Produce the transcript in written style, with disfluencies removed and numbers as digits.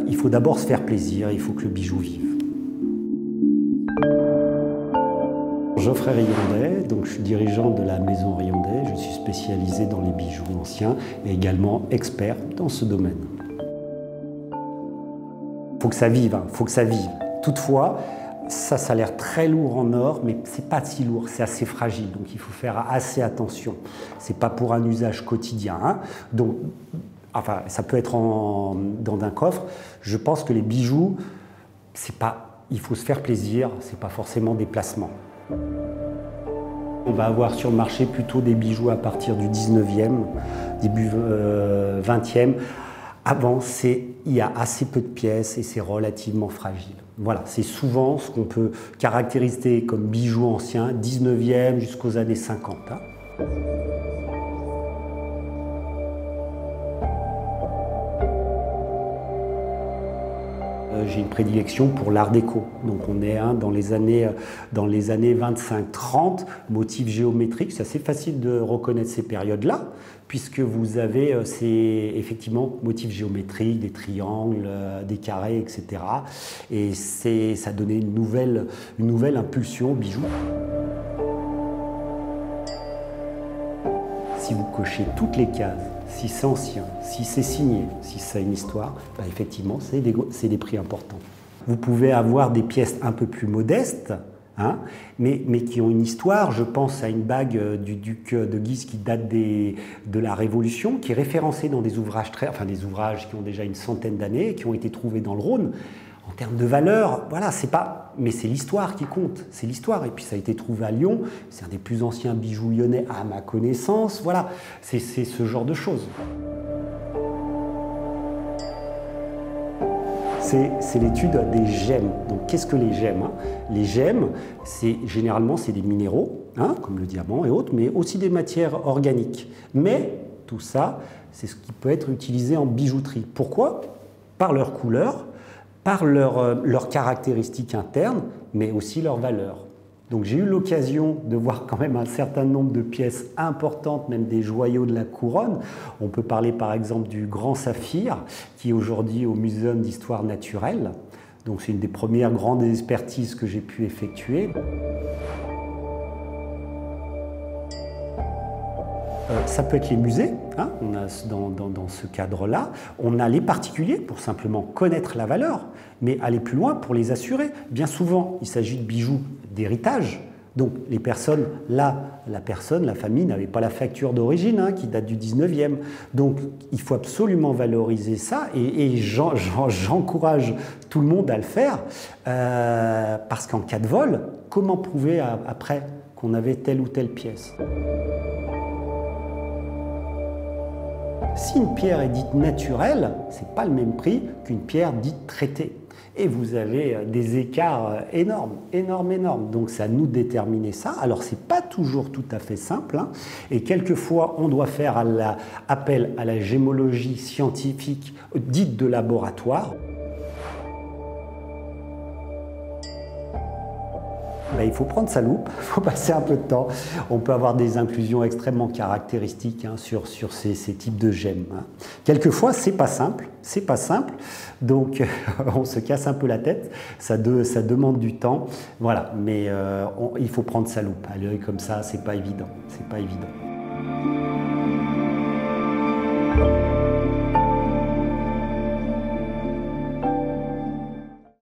Il faut d'abord se faire plaisir, il faut que le bijou vive. Geoffrey Riandet, donc je suis dirigeant de la maison Riandet, je suis spécialisé dans les bijoux anciens et également expert dans ce domaine. Faut que ça vive, faut que ça vive. Toutefois, ça a l'air très lourd en or, mais c'est pas si lourd, c'est assez fragile, donc il faut faire assez attention. C'est pas pour un usage quotidien, hein. Donc, enfin, ça peut être dans un coffre. Je pense que les bijoux, il faut se faire plaisir, c'est pas forcément des placements. On va avoir sur le marché plutôt des bijoux à partir du 19e, début 20e. Avant, il y a assez peu de pièces et c'est relativement fragile. Voilà, c'est souvent ce qu'on peut caractériser comme bijoux anciens, 19e jusqu'aux années 50. Hein. J'ai une prédilection pour l'art déco. Donc on est dans les années 25-30, motifs géométriques. C'est assez facile de reconnaître ces périodes-là, puisque vous avez effectivement motifs géométriques, des triangles, des carrés, etc. Et ça donnait une nouvelle impulsion au bijou. Si vous cochez toutes les cases, si c'est ancien, si c'est signé, si ça a une histoire, bah effectivement, c'est des prix importants. Vous pouvez avoir des pièces un peu plus modestes, hein, mais qui ont une histoire. Je pense à une bague du duc de Guise qui date de la Révolution, qui est référencée dans des ouvrages des ouvrages qui ont déjà une centaine d'années, qui ont été trouvés dans le Rhône. En termes de valeur, voilà, mais c'est l'histoire qui compte, c'est l'histoire. Et puis ça a été trouvé à Lyon, c'est un des plus anciens bijoux lyonnais à ma connaissance, voilà, c'est ce genre de choses. C'est l'étude des gemmes. Donc qu'est-ce que les gemmes, hein? Les gemmes, généralement c'est des minéraux, hein, comme le diamant et autres, mais aussi des matières organiques. Mais tout ça, c'est ce qui peut être utilisé en bijouterie. Pourquoi? Par leur couleur, par leurs caractéristiques internes, mais aussi leurs valeurs. Donc j'ai eu l'occasion de voir quand même un certain nombre de pièces importantes, même des joyaux de la couronne. On peut parler par exemple du Grand Saphir, qui est aujourd'hui au Muséum d'Histoire Naturelle. Donc c'est une des premières grandes expertises que j'ai pu effectuer. Ça peut être les musées, hein, on a dans ce cadre-là. On a les particuliers pour simplement connaître la valeur, mais aller plus loin pour les assurer. Bien souvent, il s'agit de bijoux d'héritage. Donc les personnes, la famille n'avait pas la facture d'origine, hein, qui date du 19e. Donc il faut absolument valoriser ça et j'encourage tout le monde à le faire parce qu'en cas de vol, comment prouver après qu'on avait telle ou telle pièce ? Si une pierre est dite naturelle, ce n'est pas le même prix qu'une pierre dite traitée. Et vous avez des écarts énormes, énormes. Donc c'est à nous de déterminer ça. Alors ce n'est pas toujours tout à fait simple, hein. Et quelquefois on doit faire appel à la gémologie scientifique dite de laboratoire. Ben, il faut prendre sa loupe, il faut passer un peu de temps. On peut avoir des inclusions extrêmement caractéristiques, hein, sur ces types de gemmes, hein. Quelquefois, c'est pas simple, donc on se casse un peu la tête, ça demande du temps, voilà, mais il faut prendre sa loupe. À l'œil comme ça, c'est pas évident,